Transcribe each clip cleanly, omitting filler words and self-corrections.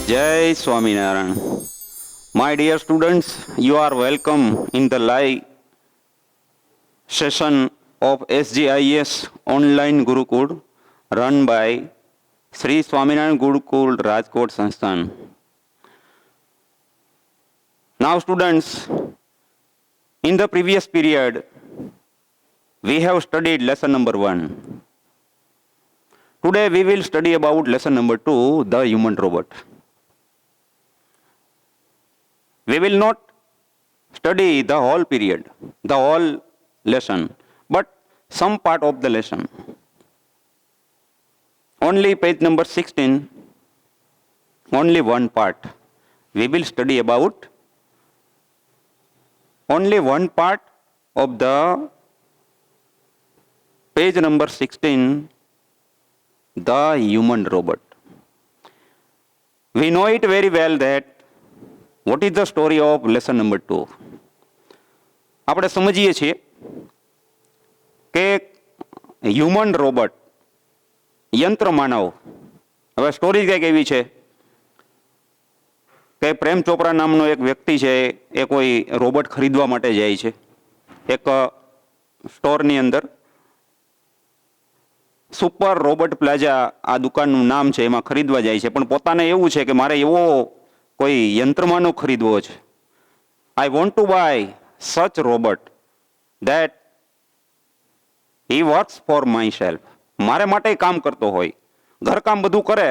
Jai Swaminarayan. My dear students, you are welcome in the live session of SGIS online Gurukul run by Sri Swaminarayan Gurukul Rajkot Sansthan. Now students, in the previous period, we have studied lesson number 1. Today we will study about lesson number 2, the human robot. We will not study the whole period, the whole lesson, but some part of the lesson. Only page number 16, only one part. We will study about only one part of the page number 16, the human robot. We know it very well that what is the story of lesson number 2. આપણે સમજીએ છીએ કે human robot યંત્ર માનવ, હવે story કંઈક એવી છે કે પ્રેમ ચોપરા નામનો એક વ્યક્તિ છે એ કોઈ રોબોટ ખરીદવા માટે જાય છે એક સ્ટોરની અંદર. સુપર રોબોટ પ્લાઝા આ દુકાનનું નામ છે, એમાં ખરીદવા જાય છે, પણ પોતાને એવું છે કે મારે એવો કોઈ યંત્રમાનવ ખરીદવો છે. I want to buy such robot that he works for myself. મારે માટે કામ કરતો હોય, ઘરકામ બધું કરે,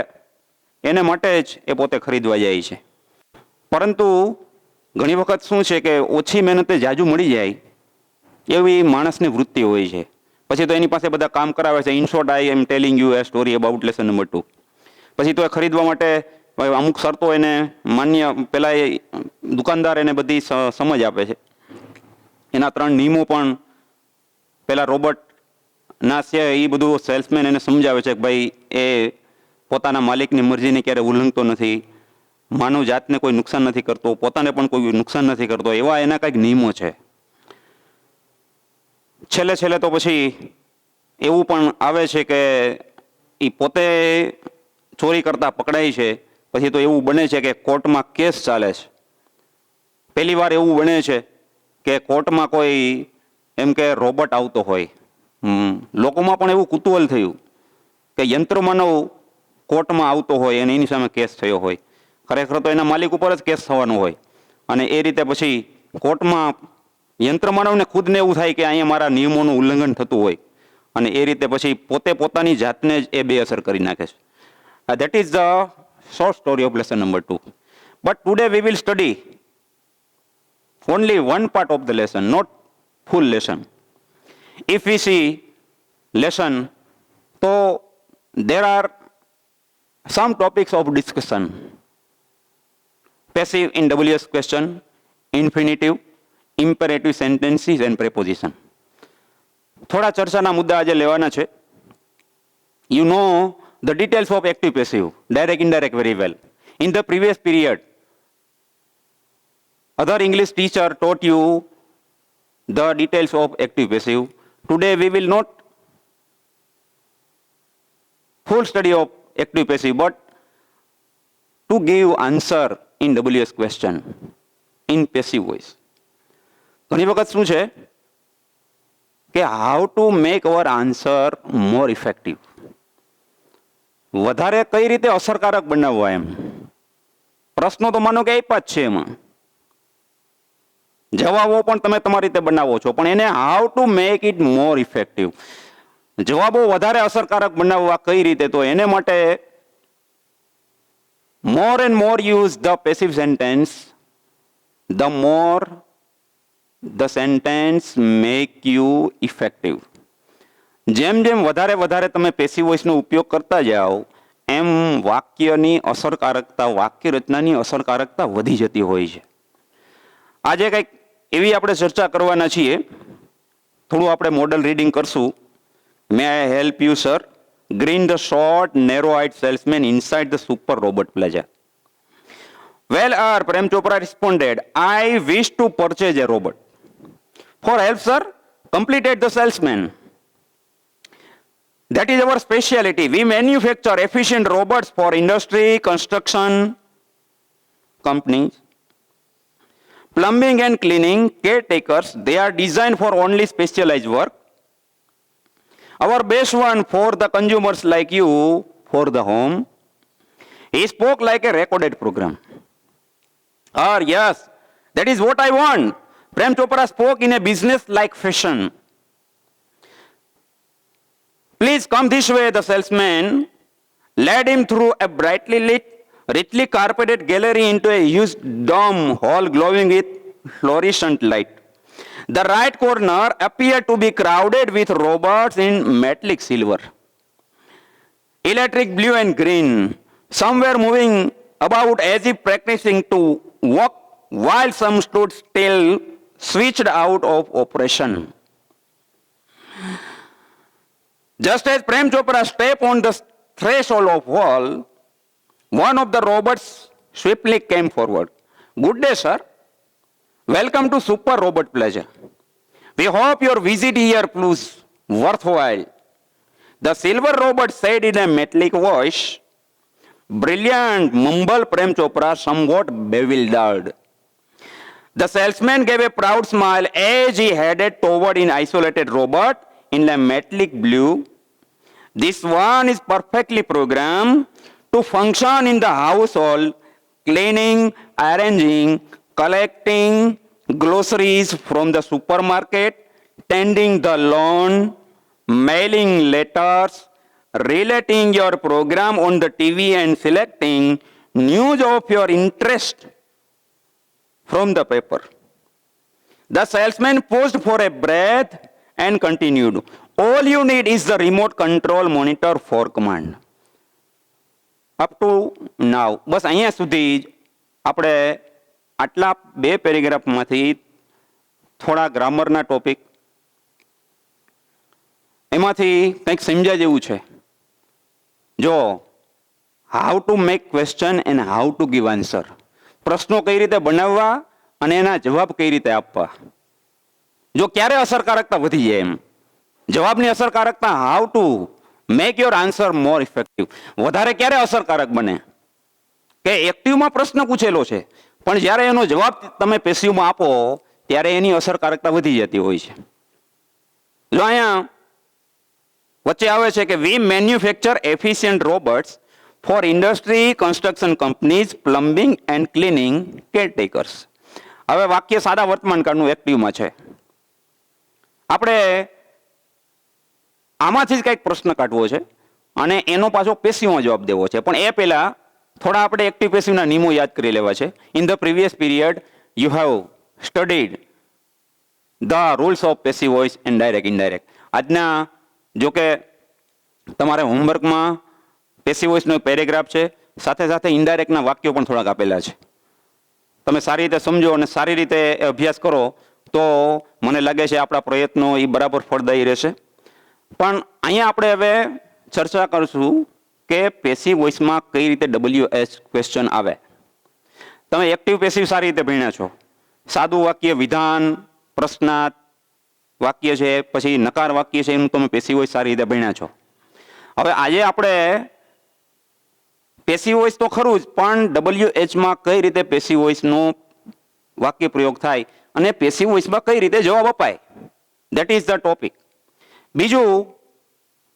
એને માટે જ એ પોતે ખરીદવા જાય છે. પરંતુ ઘણી વખત શું છે કે ઓછી મહેનતે જાજુ મળી જાય એવી માણસની વૃત્તિ હોય છે. પછી તો એની પાસે બધા કામ કરાવે છે. In short I M telling you A story about lesson number 2. પછી તો એ ખરીદવા માટે અમુક શરતો એને માન્ય, પેલા એ દુકાનદાર એને બધી સમજ આપે છે. એના 3 નિયમો પણ પેલા રોબોટના છે એ બધું સેલ્સમેન એને સમજાવે છે કે ભાઈ એ પોતાના માલિકની મરજીને ક્યારે ઉલ્લંઘતો નથી, માનવ જાતને કોઈ નુકસાન નથી કરતો, પોતાને પણ કોઈ નુકસાન નથી કરતો, એવા એના કંઈક નિયમો છે. છેલ્લે તો પછી એવું પણ આવે છે કે એ પોતે ચોરી કરતા પકડાય છે. પછી તો એવું બને છે કે કોર્ટમાં કેસ ચાલે છે. પહેલી વાર એવું બને છે કે કોર્ટમાં કોઈ એમ કે રોબોટ આવતો હોય. લોકોમાં પણ એવું કુતૂહલ થયું કે યંત્રમાનવ કોર્ટમાં આવતો હોય અને એની સામે કેસ થયો હોય. ખરેખર તો એના માલિક ઉપર જ કેસ થવાનો હોય. અને એ રીતે પછી કોર્ટમાં યંત્રમાનવને ખુદને એવું થાય કે અહીંયા મારા નિયમોનું ઉલ્લંઘન થતું હોય, અને એ રીતે પછી પોતે પોતાની જાતને જ એ બેઅસર કરી નાખે છે. That is the short story of lesson number 2. But today we will study only one part of the lesson, not full lesson. If we see lesson, so there are some topics of discussion. Passive in WS question, infinitive, imperative sentences and preposition. થોડા ચર્ચાના મુદ્દા આજે લેવાના છે. You know the details of active passive, direct indirect very well. In the previous period, other English teacher taught you the details of active passive. Today we will not full study of active passive, but to give answer in WS question in passive voice. ઘણી વખત શું છે કે how to make hour answer more effective, વધારે કઈ રીતે અસરકારક બનાવવા. એમ પ્રશ્નો તો માનો કે આપ્યા જ છે, એમાં જવાબો પણ તમે તમારી રીતે બનાવો છો, પણ એને how to make it more effective, જવાબો વધારે અસરકારક બનાવવા કઈ રીતે, તો એને માટે more and more use the passive sentence, the more the sentence make you effective. જેમ જેમ વધારે તમે પેસિવ વોઇસનો ઉપયોગ કરતા જાઓ એમ વાક્યની અસરકારકતા, વાક્ય રચનાની અસરકારકતા વધી જતી હોય છે. આજે કંઈક એવી આપણે ચર્ચા કરવાના છીએ. થોડું આપણે મોડલ રીડિંગ કરશું. May I help you sir? Grin the short, narrow-eyed salesman inside the super robot plaza. Well, Prem Chopra responded, I wish to purchase a robot. For help, sir, completed the salesman. That is our specialty. We manufacture efficient robots for industry, construction, companies. Plumbing and cleaning caretakers, they are designed for only specialized work. Our best one for the consumers like you, for the home. He spoke like a recorded program. Yes, that is what I want. Prem Chopra spoke in a business-like fashion. Please come this way, the salesman led him through a brightly lit, richly carpeted gallery into a huge dome hall glowing with fluorescent light. The right corner appeared to be crowded with robots in metallic silver, electric blue and green. Some were moving about as if practicing to walk, while some stood still, switched out of operation. Just as Prem Chopra stepped on the threshold of hall, one of the robots swiftly came forward. Good day, sir. Welcome to Super Robot Plaza. We hope your visit here proves worthwhile. The silver robot said in a metallic voice. Brilliant, mumbled Prem Chopra, somewhat bewildered. The salesman gave a proud smile as he headed toward an isolated robot in a metallic blue. This one is perfectly programmed to function in the household, cleaning, arranging, collecting groceries from the supermarket, tending the lawn, mailing letters, relating your program on the TV and selecting news of your interest from the paper. The salesman paused for a breath and continued. All you need is the remote control monitor for command. Up to now, બસ અહીંયા સુધી જ આપણે આટલા બે પેરેગ્રાફમાંથી થોડા ગ્રામરના topic એમાંથી કંઈક સમજ્યા જેવું છે. જો how to make question and how to give answer, પ્રશ્નો કઈ રીતે બનાવવા અને એના જવાબ કઈ રીતે આપવા. જો ક્યારે અસરકારકતા વધી જાય એમ, જવાબની અસરકારકતા, how to make your answer more effective, વધારે ક્યારે અસરકારક બને કે એક્ટિવમાં પ્રશ્ન પૂછેલો છે પણ જ્યારે એનો જવાબ તમે પેસિવમાં આપો ત્યારે એની અસરકારકતા વધી જતી હોય છે. જો અહીંયા વચ્ચે આવે છે કે we manufacture efficient robots for industry, construction companies, plumbing and cleaning caretakers. હવે વાક્ય સાદા વર્તમાનકાળનું એક્ટિવમાં છે. આપણે આમાંથી જ કંઈક પ્રશ્ન કાઢવો છે અને એનો પાછો પેસિવમાં જવાબ દેવો છે. પણ એ પહેલા થોડા આપણે એક્ટિવ પેસિવના નિયમો યાદ કરી લેવા છે. In the previous period you have studied the rules of passive voice and direct indirect. આજના જો કે તમારે હોમવર્કમાં પેસિવ વોઇસનો એક પેરેગ્રાફ છે, સાથે સાથે ઇનડાયરેક્ટના વાક્યો પણ થોડાક આપેલા છે. તમે સારી રીતે સમજો અને સારી રીતે અભ્યાસ કરો તો મને લાગે છે આપણા પ્રયત્નો એ બરાબર ફળદાયી રહેશે. પણ અહીંયા આપણે હવે ચર્ચા કરશું કે પેસિવ વોઇસમાં કઈ રીતે WH ક્વેશ્ચન આવે. તમે એક્ટિવ પેસિવ સારી રીતે ભણ્યા છો. સાદું વાક્ય, વિધાન, પ્રશ્નાર્થ વાક્ય છે, પછી નકાર વાક્ય છે, એનું તમે પેસિવ વોઇસ સારી રીતે ભણ્યા છો. હવે આજે આપણે પેસિવ વોઇસ તો ખરું જ, પણ WH માં કઈ રીતે પેસિવ વોઇસનો વાક્ય પ્રયોગ થાય અને પેસિવ વોઇસમાં કઈ રીતે જવાબ અપાય, ધેટ ઇઝ ધ ટોપિક. બીજું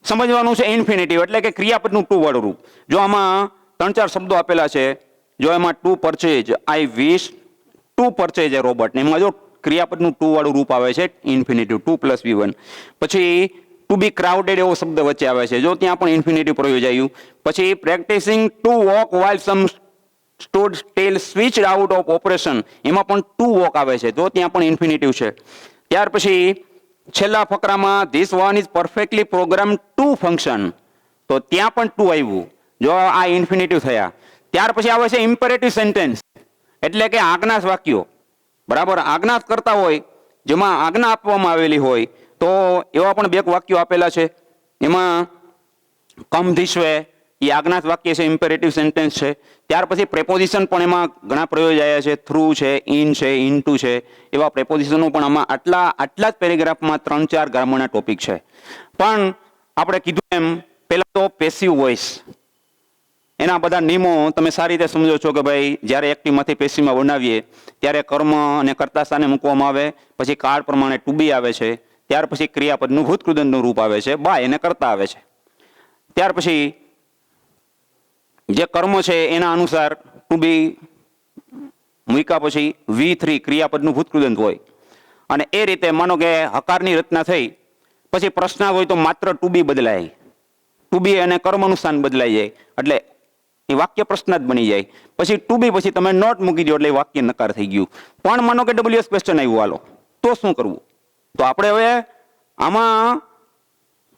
સમજવાનું છે ઇન્ફિનિટિવ એટલે કે ક્રિયાપદનું ટુ વાળું રૂપ. જો આમાં 3-4 શબ્દો આપેલા છે, જો એમાં to purchase, I wish to purchase a robot, એમાં જો ક્રિયાપદનું ટુ વાળું રૂપ આવે છે ઇન્ફિનિટિવ, 2+V1. પછી ટુ બી ક્રાઉડેડ એવો શબ્દ વચ્ચે આવે છે, જો ત્યાં પણ ઇન્ફિનિટિવ પ્રયોજાયું. પછી practising to walk while some stood still switched out of operation, એમાં પણ ટુ વોક આવે છે, જો ત્યાં પણ ઇન્ફિનિટિવ છે. ત્યાર પછી છેલ્લા ફકરામાં this one is perfectly program to function, તો ત્યાં પણ ટુ આવ્યું, જો આ ઇન્ફિનિટિવ થયા. ત્યાર પછી આવે છે ઇમ્પેરેટિવ સેન્ટેન્સ એટલે કે આજ્ઞાસ વાક્યો. બરાબર, આજ્ઞા કરતા હોય જેમાં આજ્ઞા આપવામાં આવેલી હોય તો એવા પણ 2 વાક્યો આપેલા છે. એમાં કમ ધીસ વે એ આજ્ઞાત વાક્ય છે, ઇમ્પેરેટિવ સેન્ટેન્સ છે. ત્યાર પછી પ્રેપોઝિશન પણ એમાં ઘણા પ્રયોજાયા છે, થ્રુ છે, ઇન છે, ઇનટુ છે, એવા પ્રેપોઝિશનો પણ આમાં આટલા જ પેરેગ્રાફમાં 3-4 ગ્રામરના ટોપિક છે. પણ આપણે કીધું એમ પહેલા તો પેસિવ વોઇસ એના બધા નિયમો તમે સારી રીતે સમજો છો કે ભાઈ જ્યારે એક્ટિવમાંથી પેશીવમાં બનાવીએ ત્યારે કર્મ અને કર્તા સ્થાને મૂકવામાં આવે, પછી કાળ પ્રમાણે ટુ બી આવે છે, ત્યાર પછી ક્રિયાપદનું ભૂતકૃદંતનું રૂપ આવે છે, બાય એને કરતા આવે છે. ત્યાર પછી જે કર્મ છે એના અનુસાર ટુ બી મૂક્યા પછી V3 ક્રિયાપદનું ભૂતકૃદંત હોય. અને એ રીતે માનો કે હકારની રચના થઈ પછી પ્રશ્ન હોય તો માત્ર ટુ બી બદલાય, ટુ બી અને કર્મનું સ્થાન બદલાઈ જાય એટલે એ વાક્ય પ્રશ્ન જ બની જાય. પછી ટુ બી પછી તમે નોટ મૂકી દો એટલે એ વાક્ય નકાર થઈ ગયું. પણ માનો કે WS ક્વેશ્ચન આવ્યું હાલો, તો શું કરવું? તો આપણે હવે આમાં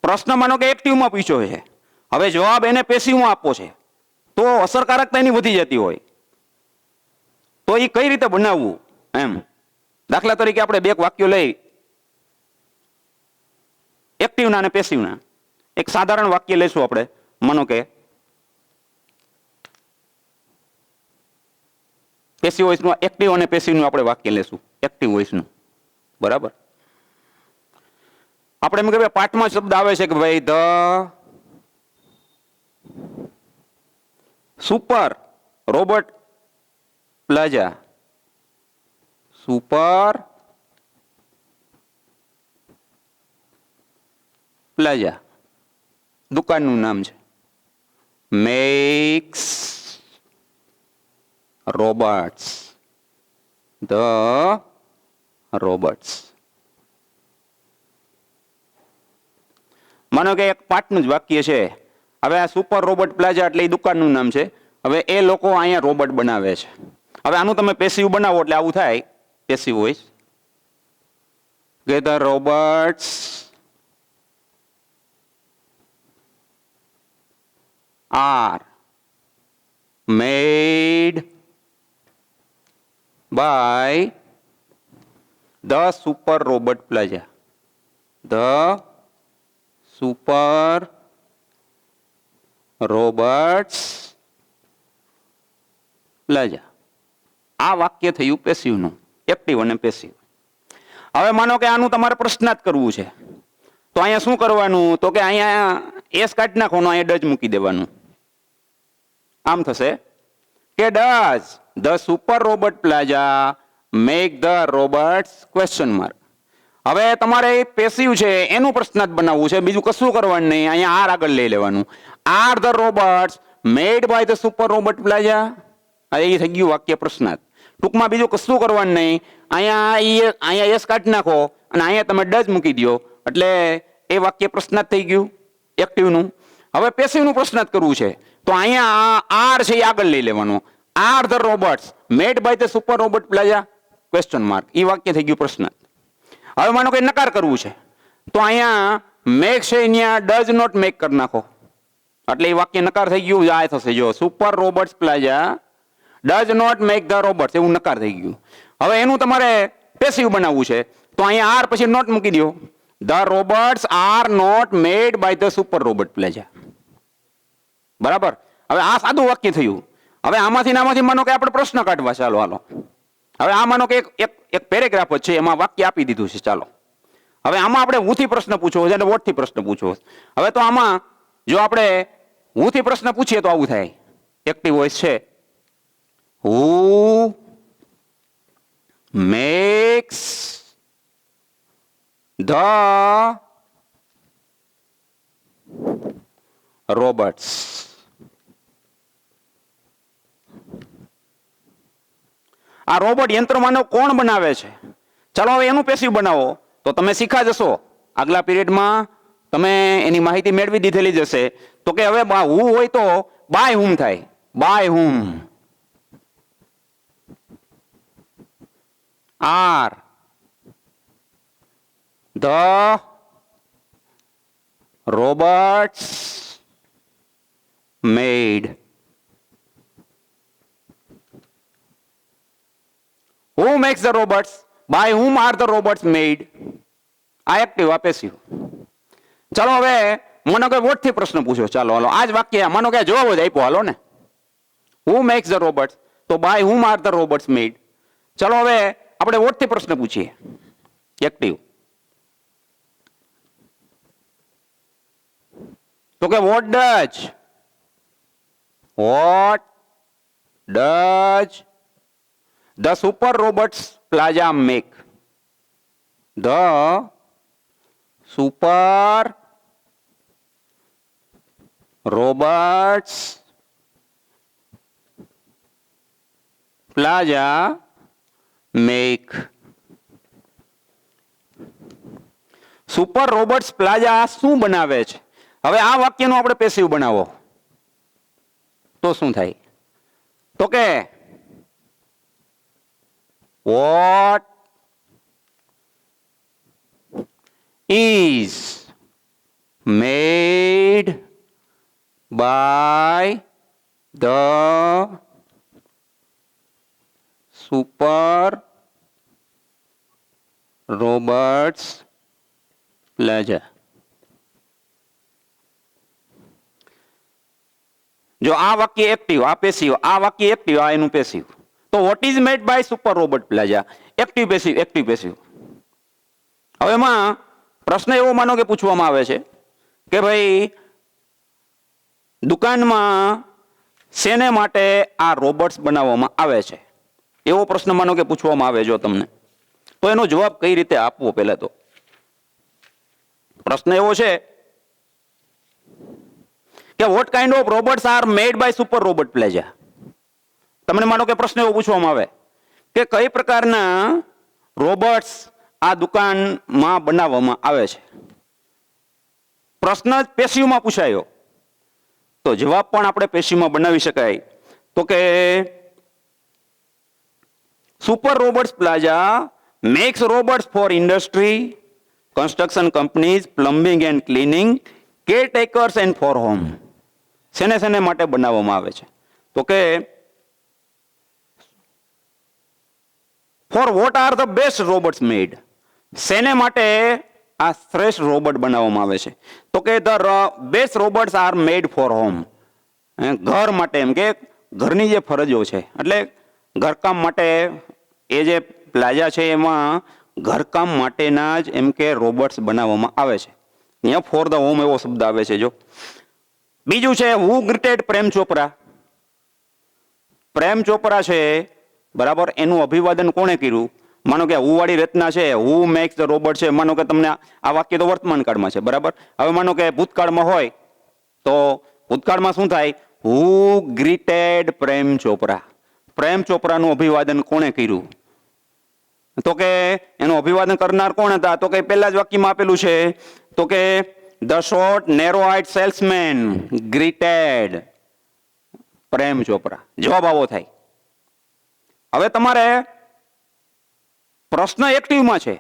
પ્રશ્ન માનો કે એક્ટિવમાં પૂછ્યો છે, હવે જવાબ એને પેસિવમાં આપવો છે, તો અસરકારકતા એની વધી જતી હોય તો એ કઈ રીતે બનાવવું એમ. દાખલા તરીકે આપણે બે વાક્યો લઈ, એક્ટિવના અને પેસિવના. એક સાધારણ વાક્ય લઈશું આપણે, માનો કે પેસિવ વોઇસનું, એક્ટિવ અને પેસિવનું આપણે વાક્ય લેશું, એક્ટિવ વોઇસનું. બરાબર, આપણે એમ કે પાઠમાં શબ્દ આવે છે કે ભાઈ the super robot plaza, super plaza દુકાનનું નામ છે, મેક્સ robots, the robots. માનો કે એક પાઠનું જ વાક્ય છે. હવે આ સુપર રોબોટ પ્લાઝા એટલે એ દુકાનનું નામ છે. હવે એ લોકો અહીંયા રોબોટ બનાવે છે. હવે આનું તમે પેસિવ બનાવો એટલે આવું થાય, પેસિવ વોઇસ કે the robots are made by the super robot plaza, the super robots plaza. આ વાક્ય થયું પેસિવનું, એક્ટિવ અને પેસિવ. હવે માનો કે આનું તમારે પ્રશ્નાર્થ કરવું છે, તો અહીંયા શું કરવાનું? તો કે અહીંયા એસ કાઢી નાખવાનું, અહીંયા ડજ મૂકી દેવાનું. આમ થશે કે does the super robot plaza make the robots question mark. હવે તમારે પેસિવ છે એનું પ્રશ્નાર્થ બનાવવું છે, બીજું કશું કરવાનું નહીં. અહીંયા આર આગળ લઈ લેવાનું. Are the robots made by the super robot plaza. એ થઈ ગયું વાક્ય પ્રશ્નાર્થ. ટૂંકમાં બીજું કશું કરવાનું નહીં. અહીંયા એસ કાઢી નાખો અને અહીંયા તમે ડઝ મૂકી દો એટલે એ વાક્ય પ્રશ્નાર્થ થઈ ગયું એક્ટિવનું. હવે પેસિવનું પ્રશ્નાર્થ કરવું છે તો અહીંયા આર છે એ આગળ લઈ લેવાનું. Are the robots made by the super robot plaza question mark. એ વાક્ય થઈ ગયું પ્રશ્નાર્થ. હવે માનો કે નકાર કરવું છે તો અહીંયા મેક છે અહીંયા ડઝ નોટ મેક કરી નાખો એટલે એ વાક્ય નકાર થઈ ગયું. આ થશે જો super robots plaza does not make the robots, એવું નકાર થઈ ગયું. હવે એનું તમારે પેસિવ બનાવવું છે તો અહીંયા આર પછી નોટ મૂકી દો. The robots are not made by the super robot plaza. બરાબર, હવે આ સાદું વાક્ય થયું. હવે આમાંથી માનો કે આપણે પ્રશ્ન કાઢવા, ચાલો હાલો. હવે આ માનો કે એક પેરેગ્રાફ જ છે, એમાં વાક્ય આપી દીધું છે. ચાલો હવે આમાં આપણે હું થી પ્રશ્ન પૂછવો છે અને વોટ થી પ્રશ્ન પૂછવો છે. હવે તો આમાં જો આપણે હું થી પ્રશ્ન પૂછીએ તો આવું થાય. એક્ટિવ વોઇસ છે, who makes the robots. આ રોબોટ યંત્રમાનવ કોણ બનાવે છે? ચાલો હવે એનું પેસિવ બનાવો તો તમે શીખા જશો. આગલા પીરિયડમાં તમે એની માહિતી મેળવી દીધેલી જ હશે. તો કે હવે હું હોય તો બાય હુમ થાય. By whom are the robots made? Who makes the robots? By whom are the robots made? આ એક્ટિવ, આ પેસિવ. ચાલો હવે માનો કે વોટ થી પ્રશ્ન પૂછો. ચાલો હાલો આ જ વાક્ય માનો કે જવાબ જ આપ્યો. હાલો ને, who makes the robots? તો by whom are the robots made? ચાલો હવે આપણે વોટ થી પ્રશ્ન પૂછીએ. એક્ટિવ તો કે what does what does the super robots plaza make? The super robots plaza make. Super robots plaza શું બનાવે છે? હવે આ વાક્યનું આપણે પેસિવ બનાવો તો શું થાય? તો કે vote is made by the super robots plaza. જો આ વાક્ય એક્ટિવ, આ પેસિવ, આ વાક્ય એક્ટિવ, આ એનું પેસિવ. તો what is made by super robot plaza? Active passive, active passive. હવે એમાં પ્રશ્ન એવો માનો કે પૂછવામાં આવે છે કે ભાઈ દુકાનમાં શેને માટે આ રોબોટ્સ બનાવવામાં આવે છે, એવો પ્રશ્ન માનો કે પૂછવામાં આવે જો તમને, તો એનો જવાબ કઈ રીતે આપવો? પહેલા તો પ્રશ્ન એવો છે કે what kind of robots are made by super robot plaza. તમને માનો કે પ્રશ્ન એવો પૂછવામાં આવે કે કઈ પ્રકારના રોબોટ્સ આ દુકાનમાં બનાવવામાં આવે છે. પ્રશ્ન પેશિવમાં પૂછાયો તો જવાબ પણ આપણે પેશિવમાં બનાવી શકાય. તો કે super robots plaza makes robots for industry, construction companies, plumbing and cleaning, caretakers and for home. શેને શેને માટે બનાવવામાં આવે છે? તો કે for what are the best robots made? શેને માટે આ શ્રેષ્ઠ રોબોટ બનાવવામાં આવે છે? તો કે the best robots are made for home. ઘર માટે, એમ કે ઘરની જે ફરજો છે એટલે ઘરકામ માટે એ જે પ્લાઝા છે એમાં ઘરકામ માટેના જ એમ કે રોબોટ્સ બનાવવામાં આવે છે. અહીંયા ફોર ધ હોમ એવો શબ્દ આવે છે. જો બીજું છે હુ ગ્રીટેડ પ્રેમ ચોપરા. પ્રેમ ચોપરા છે બરાબર, એનું અભિવાદન કોણે કર્યું? માનો કે હુ વાળી રચના છે, હુ મેક્સ ધ રોબોટ છે. માનો કે તમને આ વાક્ય તો વર્તમાન કાળમાં છે બરાબર. હવે માનો કે ભૂતકાળમાં હોય તો ભૂતકાળમાં શું થાય? હુ ગ્રીટેડ પ્રેમ ચોપરા. પ્રેમ ચોપરાનું અભિવાદન કોણે કર્યું? તો કે એનું અભિવાદન કરનાર કોણ હતા? તો કે પહેલા જ વાક્યમાં આપેલું છે તો કે the short narrow eyed salesman greeted Prem Chopra. જવાબ આવો થાય. હવે તમારે પ્રશ્ન એક્ટિવમાં છે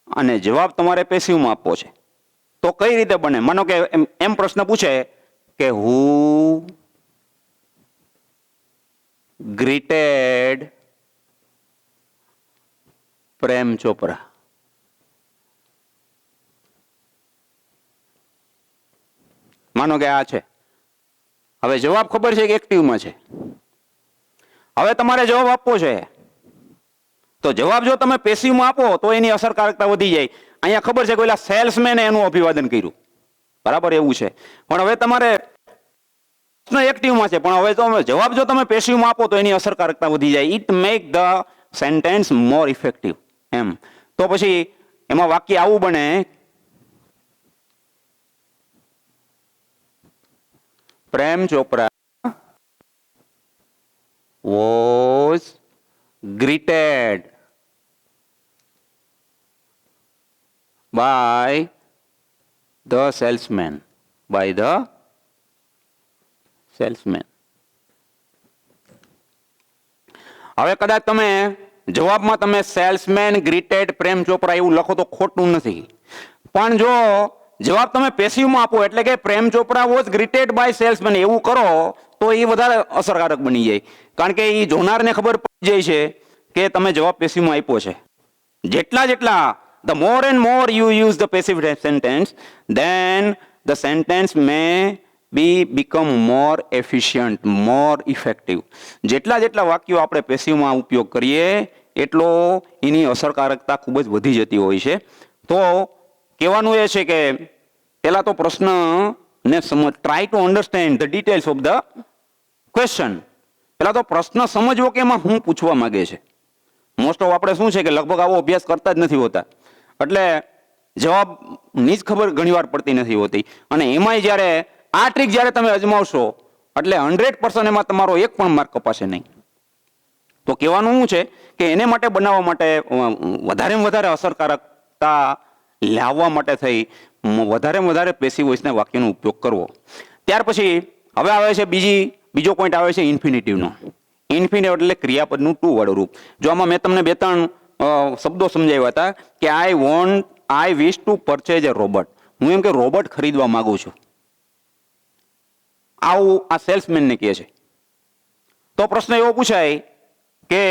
અને જવાબ તમારે પેસિવમાં આપવો છે. તો કઈ રીતે બને? માનો કે એમ પ્રશ્ન પૂછે કે હુ ગ્રીટેડ પ્રેમ ચોપરા. માનો કે આ છે. હવે જવાબ ખબર છે કે એક્ટિવમાં છે. હવે તમારે જવાબ આપવો છે તો જવાબ જો તમે પેસિવમાં આપો તો એની અસરકારકતા વધી જાય. અહીંયા ખબર છે કે પેલા સેલ્સમેને એનું અભિવાદન કર્યું બરાબર, એવું છે. પણ હવે તમારે એક્ટિવમાં છે પણ હવે તો જવાબ જો તમે પેસિવમાં આપો તો એની અસરકારકતા વધી જાય. It make the sentence more effective. એમ તો પછી એમાં વાક્ય આવું બને Prem Chopra was greeted by the salesman. By the salesman. હવે કદાચ તમે જવાબમાં તમે સેલ્સમેન ગ્રીટેડ પ્રેમ ચોપરા એવું લખો તો ખોટું નથી, પણ જો જવાબ તમે પેસિવમાં આપો એટલે કે Prem Chopra was greeted by salesman એવું કરો તો એ વધારે અસરકારક બની જાય. કારણ કે એ જોનારને ખબર પડી જાય છે કે તમે જવાબ પેસિવમાં આપ્યો છે. જેટલા the more and more you use the passive sentence, then the sentence may become more efficient, more effective. જેટલા વાક્યો આપણે પેસિવમાં ઉપયોગ કરીએ એટલો એની અસરકારકતા ખૂબ જ વધી જતી હોય છે. તો કહેવાનું એ છે કે પહેલા તો પ્રશ્નને સમજ, try to understand the details of the question. પેલા તો પ્રશ્ન સમજવો કે એમાં હું પૂછવા માંગે છે. મોસ્ટ ઓફ આપણે શું છે કે લગભગ આવો અભ્યાસ કરતા જ નથી હોતા, એટલે જવાબની જ ખબર ઘણીવાર પડતી નથી હોતી. અને એમાંય જ્યારે આ ટ્રીક જ્યારે તમે અજમાવશો એટલે 100% એમાં તમારો એક પણ માર્ક કપાશે નહીં. તો કહેવાનું શું છે કે એને માટે બનાવવા માટે વધારેમાં વધારે અસરકારકતા લાવવા માટે થઈ વધારેમાં વધારે પેસિવ વોઇસના વાક્યનો ઉપયોગ કરવો. ત્યાર પછી હવે આવે છે બીજો પોઈન્ટ આવે છે ઇન્ફિનિટિવનો. ઇન્ફિનિટિવ એટલે ક્રિયાપદનું ટુ વાળું રૂપ. જો આમાં મેં તમને 2-3 શબ્દો સમજાવ્યા હતા કે I wish to purchase a robot. હું એમ કે રોબોટ ખરીદવા માંગુ છું, આવું આ સેલ્સમેનને કહે છે. તો પ્રશ્ન એવો પૂછાય કે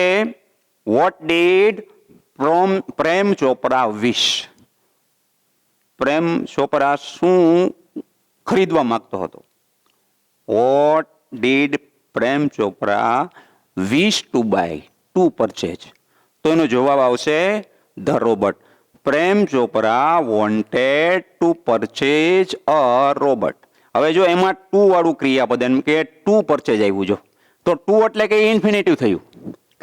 what did Prem Chopra wish? Prem Chopra શું ખરીદવા માંગતો હતો? What did Prem Chopra wish to buy, to purchase? તો એનો જવાબ આવશે the robot. Prem Chopra wanted to purchase a robot. હવે જો એમાં ટુ વાળું ક્રિયાપદ એમ કે ટુ પરચેજ આવ્યું, જો તો ટુ એટલે કે ઇન્ફિનિટિવ થયું,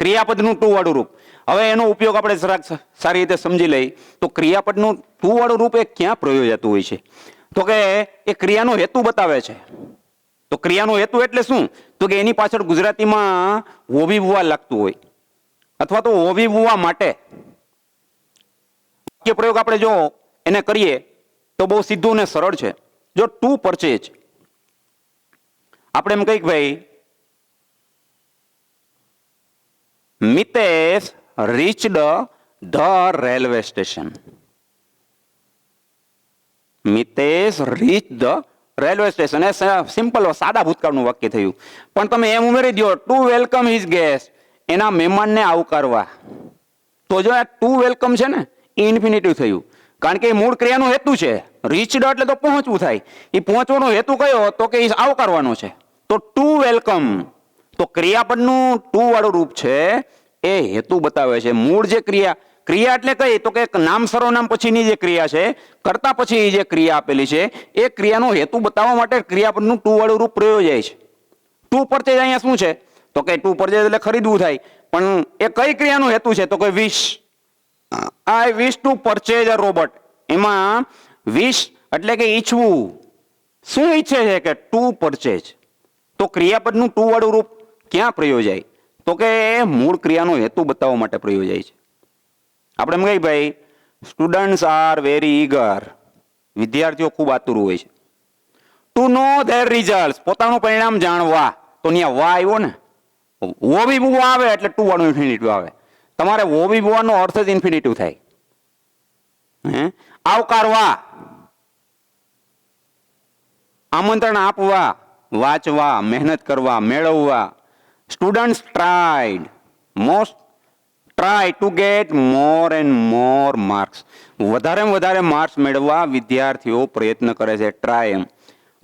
ક્રિયાપદનું ટુ વાળું રૂપ. હવે એનો ઉપયોગ આપણે જરાક સારી રીતે સમજી લઈ તો ક્રિયાપદનું ટુ વાળું રૂપ એ ક્યાં પ્રયોજાતું હોય છે? તો કે એ ક્રિયાનો હેતુ બતાવે છે. તો ક્રિયાનો હેતુ એટલે શું? તો કે એની પાછળ ગુજરાતીમાં હોવીવવા લાગતું હોય અથવા તો હોવીવવા માટે. વાક્ય પ્રયોગ આપણે જો એને કરીએ તો બહુ સીધું ને સરળ છે. જો ટુ પરચેજ આપણે એમ કહીએ ભાઈ Mitesh reached the railway station. Mitesh reach the railway station. A simple સાદા ભૂતકાળનું વાક્ય થયું. પણ તમે એમ ઉમેરી દો ટુ વેલકમ હિઝ ગેસ્ટ, એના મહેમાનને આવકારવા. તો જો આ ટુ વેલકમ છે ને ઇન્ફિનિટિવ થયું, કારણ કે એ મૂળ ક્રિયાનો હેતુ છે. રીચડ એટલે તો પહોંચવું થાય. એ પહોંચવાનો હેતુ કયો? તો કે આવકારવાનો છે. તો ટુ વેલકમ, તો ક્રિયાપદનું ટુ વાળું રૂપ છે એ હેતુ બતાવે છે. મૂળ જે ક્રિયા એટલે કઈ? તો કે નામ સર્વનામ પછીની જે ક્રિયા છે, કરતા પછી જે ક્રિયા આપેલી છે, એ ક્રિયાનો હેતુ બતાવવા માટે ક્રિયાપદનું ટુ વાળું રૂપ પ્રયોજાય છે. ટુ પરચેજ અહીંયા શું છે? તો કે ટુ પરચેજ એટલે ખરીદવું થાય, પણ એ કઈ ક્રિયાનો હેતુ છે? તો કે wish. I wish to purchase a robot. એમાં વિશ એટલે કે ઈચ્છવું. શું ઈચ્છે છે? કે ટુ પરચેજ. તો ક્રિયાપદનું ટુ વાળું રૂપ ક્યાં પ્રયોજાય? તો કે મૂળ ક્રિયાનો હેતુ બતાવવા માટે પ્રયોજાય છે. આપણે એમ કહીએ ભાઈ સ્ટુડન્ટ્સ આર વેરી ઈગર, વિદ્યાર્થીઓ ખૂબ આતુર હોય છે. ટુ નો ધેર રિઝલ્ટ, પોતાનું પરિણામ જાણવા. તો ત્યાં વા આવ્યો ને, વોવી બુવા આવે એટલે ટુ વાળું ઇન્ફિનિટિવ આવે. તમારે વોવી બુવાનો અર્થ જ ઇન્ફિનિટિવ થાય. આવકારવા, આમંત્રણ આપવા, વાંચવા, મહેનત કરવા, મેળવવા. Students tried to gate more and more marks. વધારેમાં વધારે માર્ક્સ મેળવવા વિદ્યાર્થીઓ પ્રયત્ન કરે છે. ટ્રાય એમ.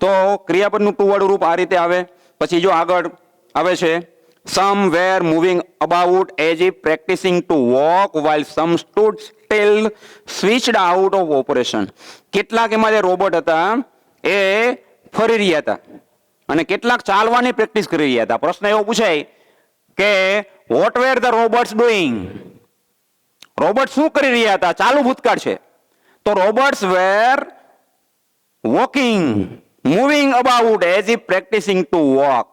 તો ક્રિયાપદનું ટુ વાળું રૂપ આ રીતે આવે. પછી જો આગળ આવે છે some were moving about as if practising to walk while some stood still switched out of operation. કેટલાક એમાં જે રોબોટ હતા એ ફરી રહ્યા હતા અને કેટલાક ચાલવાની પ્રેક્ટિસ કરી રહ્યા હતા. પ્રશ્ન એવો પૂછાય કે what were the robots doing? Robot શું કરી રહ્યા હતા? ચાલુ ભૂતકાળ છે. તો robots were walking, moving about as if practising to walk.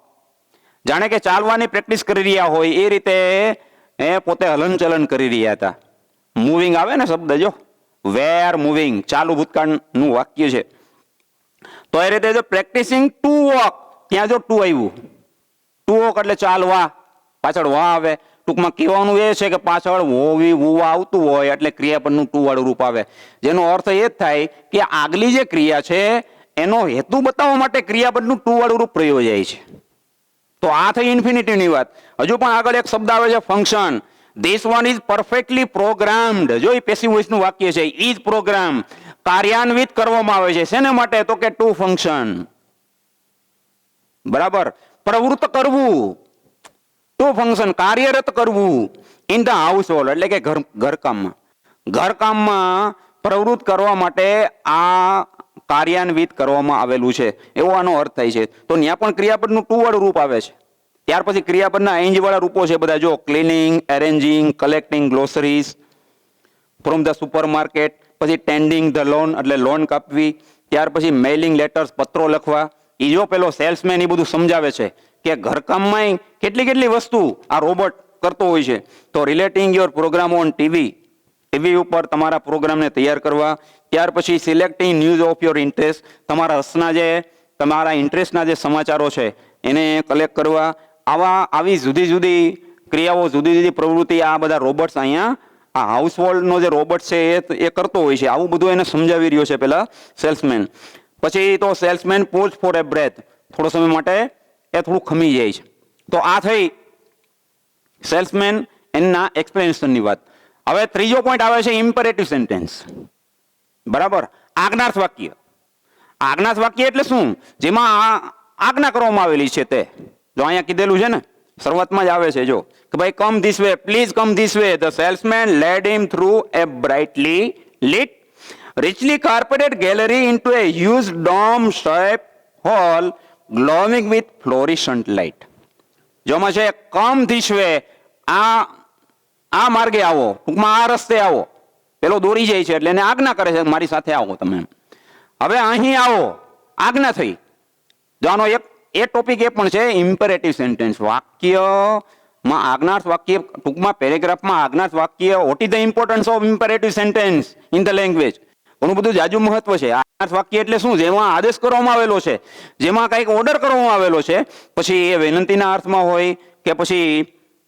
જાણે કે ચાલવાની પ્રેક્ટિસ કરી રહ્યા હોય એ રીતે એ પોતે હલનચલન કરી રહ્યા હતા. મૂવિંગ આવે ને શબ્દ, જો વેર મૂવિંગ, ચાલુ ભૂતકાળનું વાક્ય છે. તો એ રીતે જો પ્રેક્ટિસિંગ ટુ વોક, ત્યાં જો ટુ આવ્યું, ટુ વોક એટલે ચાલવા, પાછળ વા આવે. ટૂંકમાં કહેવાનું એ છે કે પાછળ વોવી વુવા આવતું હોય એટલે ક્રિયાપદનું ટુ વાળું રૂપ આવે, જેનો અર્થ એ જ થાય કે આગલી જે ક્રિયા છે એનો હેતુ બતાવવા માટે ક્રિયાપદનું ટુ વાળું રૂપ પ્રયોજાય છે. તો આ થઈ ઇન્ફિનિટીવની વાત. હજુ પણ આગળ એક શબ્દ આવે છે function. This one is perfectly programmed. જો એ પેસિવ વોઇસનું વાક્ય છે, ઇઝ પ્રોગ્રામ, કાર્યાન્વિત કરવામાં આવે છે. શેને માટે? તો કે ટુ ફંક્શન. બરાબર. પ્રવૃત્ત કરવું, ટુ ફંક્શન, કાર્યરત કરવું. ઇન ધ હાઉસ હોલ્ડ એટલે કે ઘરકામમાં પ્રવૃત્ત કરવા માટે આ કાર્યાન્વિત કરવામાં આવેલું છે, એવો આનો અર્થ થાય છે. તો ત્યાં પણ ક્રિયાપદનું ટુ વાળું રૂપ આવે છે. ત્યાર પછી ક્રિયાપદના ING વાળા રૂપો છે બધા, જો cleaning, arranging, collecting groceries from the supermarket, પછી ટેન્ડિંગ ધ લોન એટલે લોન કાપવી, ત્યાર પછી મેઇલિંગ લેટર્સ પત્રો લખવા. એ જો પેલો સેલ્સમેન એ બધું સમજાવે છે કે ઘરકામમાં કેટલી કેટલી વસ્તુ આ રોબોટ કરતો હોય છે. તો relating your program on TV ઉપર તમારા પ્રોગ્રામને તૈયાર કરવા. ત્યાર પછી selecting news of your interest, તમારા ઇન્ટરેસ્ટના જે સમાચારો છે એને કલેક્ટ કરવા. આવી જુદી જુદી ક્રિયાઓ, જુદી જુદી પ્રવૃત્તિ આ બધા રોબોટ્સ અહીંયા આ હાઉસહોલ્ડનો જે રોબોટ છે એ કરતો હોય છે. આવું બધું એને સમજાવી રહ્યો છે પેલા સેલ્સમેન. પછી તો સેલ્સમેન પોઝ ફોર એ બ્રેથ, થોડો સમય માટે એ થોડું ખમી જાય છે. તો આ થઈ સેલ્સમેન એના એક્સપ્લેનેશનની વાત. હવે ત્રીજો પોઈન્ટ આવે છે ઇમ્પેરેટિવ સેન્ટેન્સ. બરાબર, આજ્ઞાર્થ વાક્ય. આજ્ઞાર્થ વાક્ય એટલે શું? જેમાં આજ્ઞા કરવામાં આવેલી છે તે. જો અહીંયા કીધેલું છે ને, શરૂઆતમાં જ આવે છે જો કે ભાઈ come this way, please come this way. The salesman led him through a brightly lit richly carpeted gallery into a huge dome-shaped hall glowing with fluorescent light. જોમાં છે કમ ધીસ વે, આ માર્ગે આવો, ટૂંકમાં આ રસ્તે આવો. પેલો દોરી જાય છે એટલે એને આજ્ઞા કરે છે મારી સાથે આવો તમે. હવે અહીં આવો, આજ્ઞા થઈ. જો આનો એક ટોપિક એ પણ છે ઇમ્પેરેટિવ સેન્ટેન્સ. વાક્યમાં આજ્ઞાર્થ વાક્ય, ટૂંકમાં પેરેગ્રાફમાં આજ્ઞાર્થ વાક્ય. What is the importance of imperative sentence in the language? ઘણું બધું જાજુ મહત્વ છે. આજ્ઞાર્થ વાક્ય એટલે શું? જેમાં આદેશ કરવામાં આવેલો છે, જેમાં કંઈક ઓર્ડર કરવામાં આવેલો છે. પછી એ વિનંતીના અર્થમાં હોય કે પછી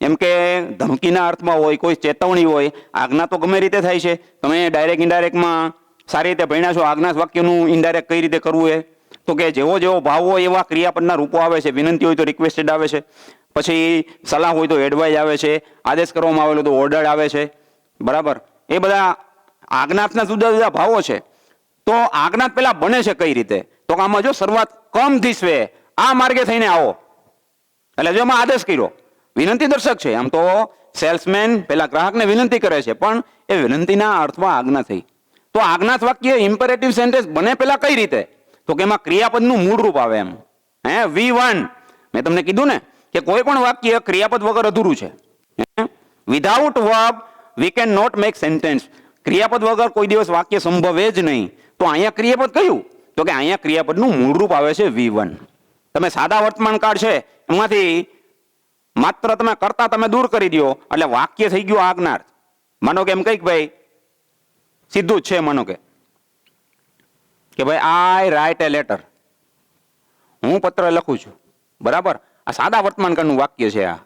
એમ કે ધમકીના અર્થમાં હોય, કોઈ ચેતવણી હોય. આજ્ઞા તો ગમે રીતે થાય છે. તમે ડાયરેક્ટ ઇનડાયરેક્ટમાં સારી રીતે ભણ્યા છો આજ્ઞાર્થ વાક્યનું ઇનડાયરેક્ટ કઈ રીતે કરવું એ. તો કે જેવો જેવો ભાવ હોય એવા ક્રિયાપદના રૂપો આવે છે. વિનંતી હોય તો રિક્વેસ્ટેડ આવે છે, પછી સલાહ હોય તો એડવાઇસ આવે છે, આદેશ કરવામાં આવેલો તો ઓર્ડર આવે છે. બરાબર, એ બધા આજ્ઞાર્થના જુદા જુદા ભાવો છે. તો આજ્ઞાર્થ પેલા બને છે કઈ રીતે? તો આમાં જો શરૂઆત કમ ધીસ વે, આ માર્ગે થઈને આવો, એટલે જો એમાં આદેશ કર્યો, વિનંતી દર્શક છે. આમ તો સેલ્સમેન પેલા ગ્રાહકને વિનંતી કરે છે, પણ એ વિનંતીના અર્થમાં આજ્ઞા થઈ. તો આજ્ઞાર્થ વાક્ય ઇમ્પેરેટિવ સેન્ટેન્સ બને પેલા કઈ રીતે? તો કે એમાં ક્રિયાપદનું મૂળ રૂપ આવે એમ. V1 મેં તમને કીધું ને કે કોઈ પણ વાક્ય ક્રિયાપદ વગર અધૂરું છે. Without verb we can not make sentence. ક્રિયાપદ વગર કોઈ દિવસ વાક્ય સંભવે જ નહીં. તો અહીંયા ક્રિયાપદ કયું? તો કે અહીંયા ક્રિયાપદનું મૂળ રૂપ આવે છે V1. તમે સાદા વર્તમાન કાળ છે એમાંથી માત્ર તમે કરતા તમે દૂર કરી દો એટલે વાક્ય થઈ ગયું આજ્ઞાર્થ. માનો કે એમ કઈક ભાઈ સીધું જ છે, માનો કે ભાઈ આઈ રાઇટ એ લેટર, હું પત્ર લખું છું. બરાબર, આ સાદા વર્તમાન કાળનું વાક્ય છે. આ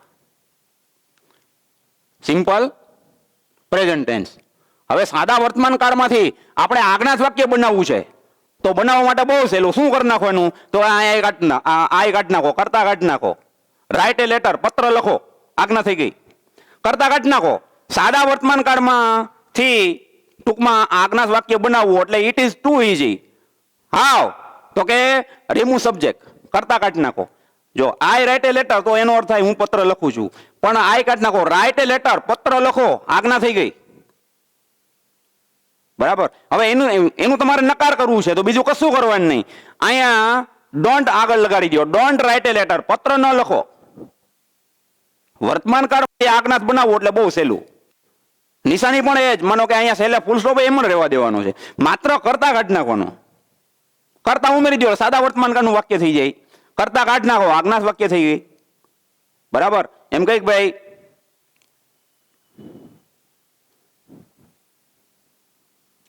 સિમ્પલ પ્રેઝન્ટ ટેન્સ. હવે સાદા વર્તમાન કાળમાંથી આપણે આજ્ઞાર્થ વાક્ય બનાવવું છે. તો બનાવવા માટે બહુ સહેલું. શું કરી નાખવાનું? તો આઈ કાઢી નાખો, કરતા કાઢી નાખો. રાઇટ એ લેટર, પત્ર લખો, આજ્ઞા થઈ ગઈ. કરતા કાઢી નાખો. સાદા વર્તમાન કાળમાંથી ટૂંકમાં આજ્ઞાર્થ વાક્ય બનાવવું એટલે ઇટ ઇઝ ટુ ઇઝી. હાવ? તો કે રિમૂવ સબ્જેક્ટ, કરતા કાઢી નાખો. જો આઈ રાઇટ એ લેટર તો એનો અર્થ થાય હું પત્ર લખું છું, પણ આઈ કાઢી નાખો, રાઇટ એ લેટર, પત્ર લખો, આજ્ઞા થઈ ગઈ. બરાબર, હવે એનું તમારે નકાર કરવું છે તો બીજું કશું કરવાનું નહીં. અહીંયા ડોન્ટ આગળ લગાડી દો. ડોન્ટ રાઇટ એ લેટર, પત્ર ન લખો. વર્તમાન કાળ આજ્ઞાર્થ બનાવવું એટલે બહુ સહેલું. નિશાની પણ એ જ. માનો કે અહીંયા છેલ્લે ફૂલ સ્ટોપ એમ જ રહેવા દેવાનો છે, માત્ર કરતા કાઢી નાખવાનો. કરતા ઉમેરી દો, સાદા વર્તમાન કાળનું વાક્ય થઈ જાય. કરતા કાઢી નાખો, આજ્ઞાર્થ વાક્ય થઈ ગઈ. બરાબર, એમ કઈક ભાઈ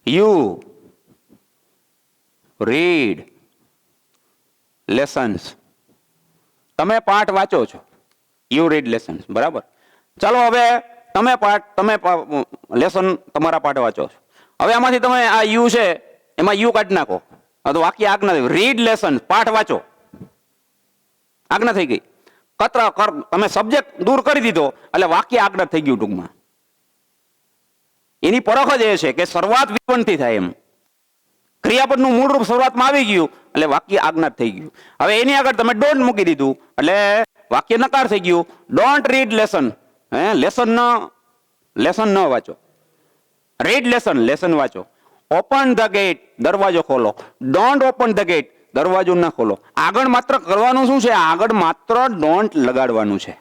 You read lessons. તમે પાઠ વાંચો છો. You read lessons. બરાબર, ચાલો હવે તમે લેસન તમારા પાઠ વાંચો છો. હવે આમાંથી તમે આ યુ છે એમાં યુ કાઢી નાખો, તો વાક્ય આજ્ઞા. રીડ લેસન, પાઠ વાંચો, આજ્ઞા થઈ ગઈ. તમે સબ્જેક્ટ દૂર કરી દીધો એટલે વાક્ય આજ્ઞા થઈ ગયું. ટૂંકમાં એની પરખ જ એ છે કે શરૂઆત V1 થી થાય. એમ ક્રિયાપદનું મૂળ રૂપ શરૂઆતમાં આવી ગયું એટલે વાક્ય આજ્ઞાત થઈ ગયું. હવે એની આગળ તમે ડોન્ટ મૂકી દીધું એટલે વાક્ય નકાર થઈ ગયું. ડોન્ટ રીડ લેસન, લેસન ન વાંચો. રીડ લેસન, લેસન વાંચો. ઓપન ધ ગેટ, દરવાજો ખોલો. ડોન્ટ ઓપન ધ ગેટ, દરવાજો ના ખોલો. આગળ માત્ર કરવાનું શું છે? આગળ માત્ર ડોન્ટ લગાડવાનું છે.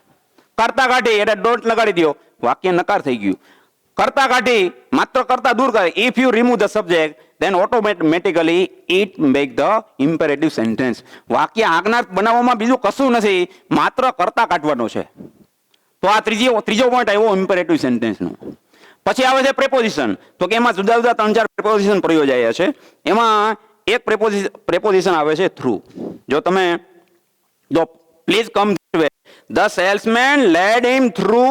કરતા કાઢી એટલે ડોન્ટ લગાડી દો, વાક્ય નકાર થઈ ગયું. કરતા કાઢી માત્ર કરતા દૂર કરે. If you remove the subject then automatically it make the imperative sentence. વાક્ય આજ્ઞાર્થ બનાવવામાં બીજું કશું નથી, માત્ર કરતા કાઢવાનો છે. તો આ ત્રીજો પોઈન્ટ આવ્યો ઇમ્પેરેટિવ સેન્ટેન્સનો. પછી આવે છે પ્રેપોઝિશન. તો કે એમાં જુદા જુદા 3-4 પ્રેપોઝિશન પ્રયોજાયા છે. એમાં એક પ્રેપોઝિશન આવે છે થ્રુ. જો તમે જો please come this way, the salesman led him through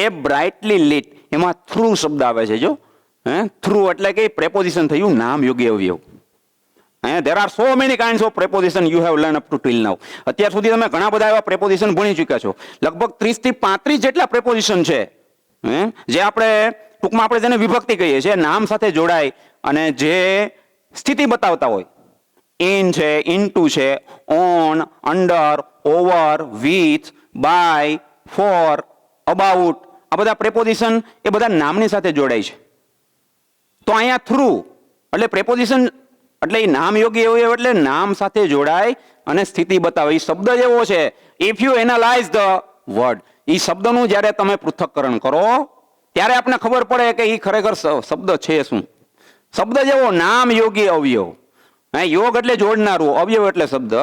a brightly lit. એમાં થ્રુ શબ્દ આવે છે. જો થ્રુ એટલે કે પ્રેપોઝિશન થયું નામ યોગ્ય અવયવ. There are so many kinds of preposition you have learned up to till now. અત્યાર સુધી તમે ઘણા બધા એવા પ્રેપોઝિશન ભણી ચૂક્યા છો. લગભગ 30 થી 35 જેટલા પ્રેપોઝિશન છે, જે આપણે ટૂંકમાં આપણે જેને વિભક્તિ કહીએ છીએ, નામ સાથે જોડાય અને જે સ્થિતિ બતાવતા હોય. ઇન છે, ઇનટુ છે, on, under, over, with, by, for, about, આ બધા પ્રેપોઝિશન એ બધા નામની સાથે જોડાય છે. તો અહીંયા થ્રુ એટલે પ્રેપોઝિશન એટલે એ નામ યોગ્ય એવું એટલે નામ સાથે જોડાય અને સ્થિતિ બતાવે. એ શબ્દ જ એવો છે. If you analyse the word, એ શબ્દનું જ્યારે તમે પૃથ્થકરણ કરો ત્યારે આપણે ખબર પડે કે એ ખરેખર શબ્દ છે શું. શબ્દ જેવો નામ યોગ્ય અવયવ. યોગ એટલે જોડનારું, અવયવ એટલે શબ્દ,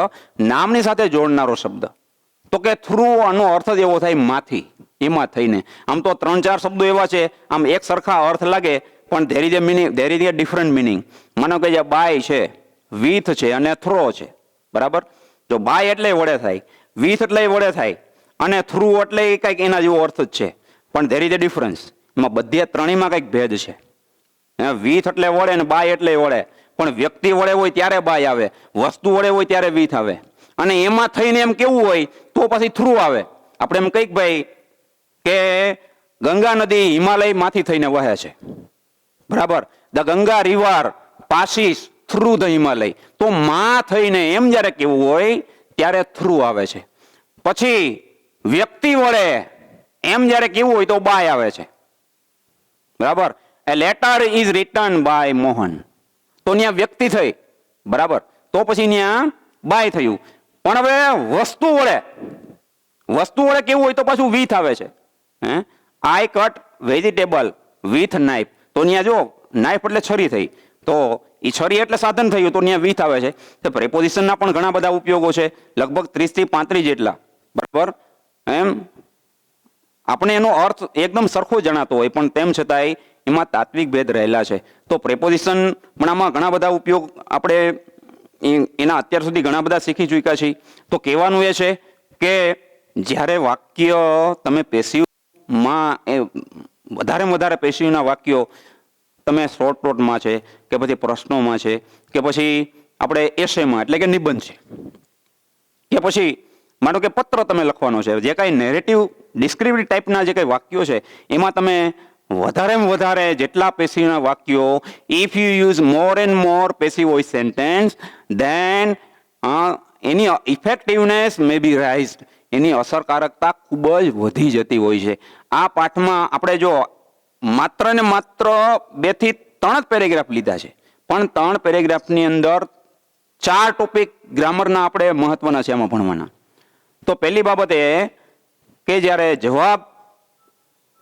નામની સાથે જોડનારો શબ્દ. તો કે થ્રુ આનો અર્થ જ એવો થાય માંથી, એમાં થઈને. આમ તો 3-4 શબ્દો એવા છે, આમ એક સરખા અર્થ લાગે, પણ there is A different meaning. માનો કે જે બાય છે, વિથ છે અને થ્રો છે, બરાબર. જો બાય એટલે વડે થાય, વિથ એટલે વડે થાય અને થ્રુ એટલે કંઈક એના જેવો અર્થ જ છે, પણ ધેર ઇઝ એ ડિફરન્સ. એમાં બધે ત્રણેયમાં કંઈક ભેદ છે. વિથ એટલે વડે ને બાય એટલે વડે, પણ વ્યક્તિ વડે હોય ત્યારે બાય આવે, વસ્તુ વડે હોય ત્યારે વિથ આવે, અને એમાં થઈને એમ કેવું હોય તો પછી થ્રુ આવે. આપણે એમ કઈક ભાઈ કે ગંગા નદી હિમાલયમાંથી થઈને વહે છે, બરાબર. The Ganga river passes through the Himalaya. તો માં થઈને એમ જ્યારે કેવું હોય ત્યારે થ્રુ આવે છે. પછી વ્યક્તિ વડે એમ જ્યારે કેવું હોય તો બાય આવે છે, બરાબર. A letter is written by Mohan. તો ત્યાં વ્યક્તિ થઈ, બરાબર. તો પછી ત્યાં બાય થયું. પણ હવે વસ્તુ વડે કેવું હોય તો પાછું વિથ આવે છે. આઈ કટ વેજીટેબલ વિથ નાઇફ. તો ત્યાં જો નાઇફ એટલે છરી થઈ, તો એ છરી એટલે સાધન થયું, તો ત્યાં વિથ આવે છે. તો પ્રેપોઝિશનના પણ ઘણા બધા ઉપયોગો છે, લગભગ 30 થી 35 જેટલા, બરાબર. એમ આપણે એનો અર્થ એકદમ સરખો જણાતો હોય, પણ તેમ છતાંય એમાં તાત્વિક ભેદ રહેલા છે. તો પ્રેપોઝિશનમાં ઘણા બધા ઉપયોગ આપણે એના અત્યાર સુધી ઘણા બધા શીખી ચૂક્યા છીએ. તો કહેવાનું એ છે કે જ્યારે વાક્ય તમે પેસિવમાં વધારે પેશીવના વાક્યો તમે શોર્ટ નોટમાં છે કે પછી પ્રશ્નોમાં છે કે પછી આપણે એસેમાં એટલે કે નિબંધ છે કે પછી માનો કે પત્ર તમે લખવાનો છે, જે કાંઈ નેરેટિવ ડિસ્ક્રિપ્ટિવ ટાઈપના જે કંઈ વાક્યો છે એમાં તમે વધારેમાં વધારે જેટલા પેસિવના વાક્યો, if you use more and more passive voice sentence then એની ઇફેક્ટિવનેસ મે બી રાઇઝડ. એની અસરકારકતા ખૂબ જ વધી જતી હોય છે. આ પાઠમાં આપણે જો માત્ર ને માત્ર 2 થી 3 જ પેરેગ્રાફ લીધા છે, પણ 3 પેરેગ્રાફની અંદર 4 ટોપિક ગ્રામરના આપણે મહત્વના છે એમાં ભણવાના. તો પહેલી બાબત એ કે જ્યારે જવાબ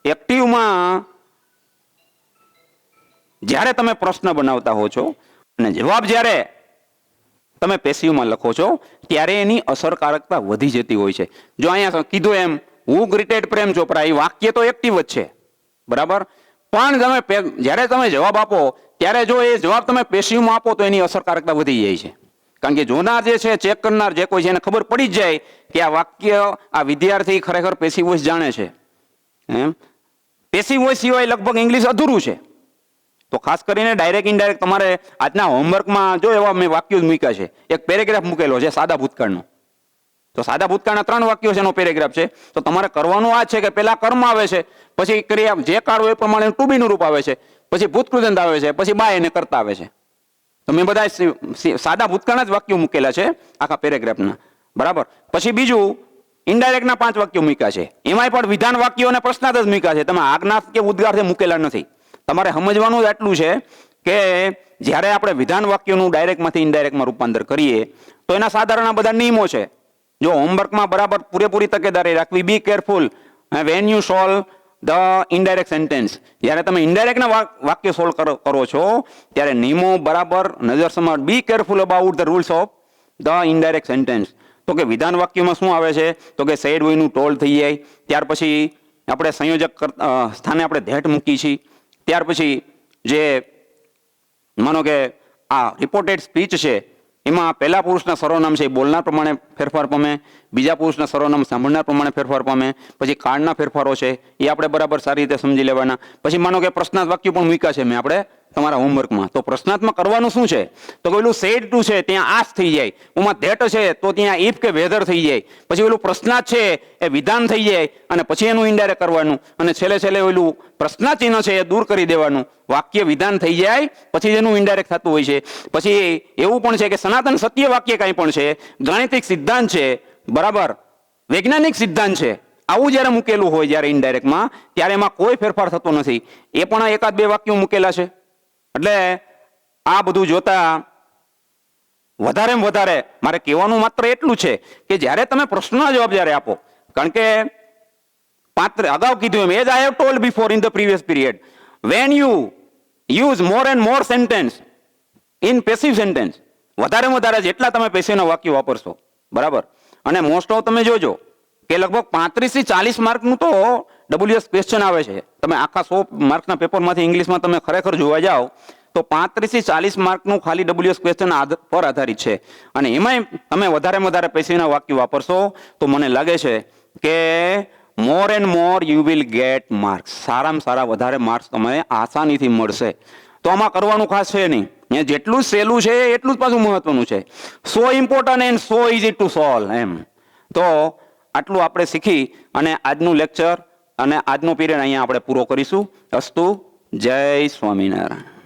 એક્ટિવમાં જ્યારે તમે પ્રશ્ન બનાવતા હો છો અને જવાબ જ્યારે તમે પેસિવમાં લખો છો ત્યારે એની અસરકારકતા વધી જતી હોય છે. જો અહીંયા કીધું એમ હુ ગ્રીટેડ પ્રેમ ચોપરા, એ વાક્ય તો એક્ટિવ જ છે, બરાબર. પણ તમે જ્યારે તમે જવાબ આપો ત્યારે જો એ જવાબ તમે પેસિવમાં આપો તો એની અસરકારકતા વધી જાય છે. કારણ કે જોનાર જે છે, ચેક કરનાર જે કોઈ છે, એને ખબર પડી જ જાય કે આ વાક્ય આ વિદ્યાર્થી ખરેખર પેસિવ વોઇસ જાણે છે. એમ પેસિવ વોઇસ સિવાય લગભગ ઇંગ્લિશ અધૂરું છે. તો ખાસ કરીને ડાયરેક્ટ ઇનડાયરેક્ટ તમારે આજના હોમવર્કમાં જો એવા મેં વાક્યો જ મૂક્યા છે, એક પેરેગ્રાફ મૂકેલો છે સાદા ભૂતકાળનો. તો સાદા ભૂતકાળના 3 વાક્યો છે, એનો પેરેગ્રાફ છે. તો તમારે કરવાનું આ છે કે પેલા કર્મ આવે છે, પછી ક્રિયા જે કાળ હોય એ પ્રમાણે ટુ બી નું રૂપ આવે છે, પછી ભૂતકૃદંત આવે છે, પછી બાય એને કરતા આવે છે. તો મેં બધા સાદા ભૂતકાળના જ વાક્યો મૂકેલા છે આખા પેરેગ્રાફના, બરાબર. પછી બીજું ઇનડાયરેક્ટના 5 વાક્યો મૂક્યા છે, એમાંય પણ વિધાન વાક્યો અને પ્રશ્નાર્થ જ મૂક્યા છે. તમે આજ્ઞાર્થ કે ઉદ્ગાર મૂકેલા નથી. તમારે સમજવાનું જ આટલું છે કે જ્યારે આપણે વિધાન વાક્યોનું ડાયરેક્ટમાંથી ઇનડાયરેક્ટમાં રૂપાંતર કરીએ તો એના સાધારણ આ બધા નિયમો છે. જો હોમવર્કમાં બરાબર પૂરેપૂરી તકેદારી રાખવી, be careful when you solve the indirect sentence. જ્યારે તમે ઇનડાયરેક્ટના વાક્ય સોલ્વ કરો છો ત્યારે નિયમો બરાબર નજર સમજ, be careful about the rules of the indirect sentence. તો કે વિધાન વાક્યમાં શું આવે છે તો કે સેડ હોયનું ટોલ થઈ જાય. ત્યાર પછી આપણે સંયોજક સ્થાને આપણે ધેટ મૂકી છીએ. ત્યાર પછી જે માનો કે આ રિપોર્ટેડ સ્પીચ છે એમાં પહેલા પુરુષના સર્વનામ છે એ બોલનાર પ્રમાણે ફેરફાર પામે, બીજા પુરુષના સર્વનામ સાંભળનાર પ્રમાણે ફેરફાર પામે, પછી કાળના ફેરફારો છે એ આપણે બરાબર સારી રીતે સમજી લેવાના. પછી માનો કે પ્રશ્નાર્થ વાક્યો પણ મૂક્યા છે મેં આપણે તમારા હોમવર્કમાં. તો પ્રશ્નાર્થમાં કરવાનું શું છે તો કે પેલું સેડ ટુ છે ત્યાં આસ થઈ જાય, એમાં ધેટ છે તો ત્યાં ઇફ કે વેધર થઈ જાય, પછી પેલું પ્રશ્નાર્થ છે એ વિધાન થઈ જાય અને પછી એનું ઇનડાયરેક્ટ કરવાનું, અને છેલ્લે પેલું પ્રશ્નાર્થ ચિહ્ન છે એ દૂર કરી દેવાનું, વાક્ય વિધાન થઈ જાય પછી એનું ઇનડાયરેક્ટ થતું હોય છે. પછી એવું પણ છે કે સનાતન સત્ય વાક્ય કાંઈ પણ છે, ગાણિતિક સિદ્ધાંત છે, બરાબર વૈજ્ઞાનિક સિદ્ધાંત છે, આવું જ્યારે મૂકેલું હોય જ્યારે ઇનડાયરેક્ટમાં ત્યારે એમાં કોઈ ફેરફાર થતો નથી. એ પણ એકાદ બે વાક્યો મૂકેલા છે. એટલે આ બધું જોતા વધારેમાં વધારે મારે કહેવાનું માત્ર એટલું છે કે જ્યારે તમે પ્રશ્નના જવાબ જ્યારે આપો, કારણ કે અગાઉ કીધું એમ, as I have told before in the previous period, when you use more and more sentence in passive sentence, વધારે વધારે જેટલા તમે પેસિવના વાક્યો વાપરશો, બરાબર, અને મોસ્ટ ઓફ તમે જોજો કે લગભગ 35 થી 40 માર્કનું તો WS ક્વેશ્ચન આવે છે. તમે આખા 100 માર્કના પેપરમાંથી ઇંગ્લિશમાં તમે ખરેખર જોવા જાઓ તો 35 થી 40 માર્કનું ખાલી WS ક્વેશ્ચન પર આધારિત છે. અને એમાંય તમે વધારે પેસિવના વાક્યો વાપરશો તો મને લાગે છે કે મોર and more you will get marks, સારામાં સારા વધારે માર્ક્સ તમને આસાનીથી મળશે. તો આમાં કરવાનું ખાસ છે નહીં, જેટલું સહેલું છે એટલું જ પાછું મહત્વનું છે. So important and so easy to solve એમ. તો આટલું આપણે શીખી અને આજનું લેક્ચર અને આજનો પીરિયડ અહીંયા આપણે પૂરો કરીશું. અસ્તુ, જય સ્વામિનારાયણ.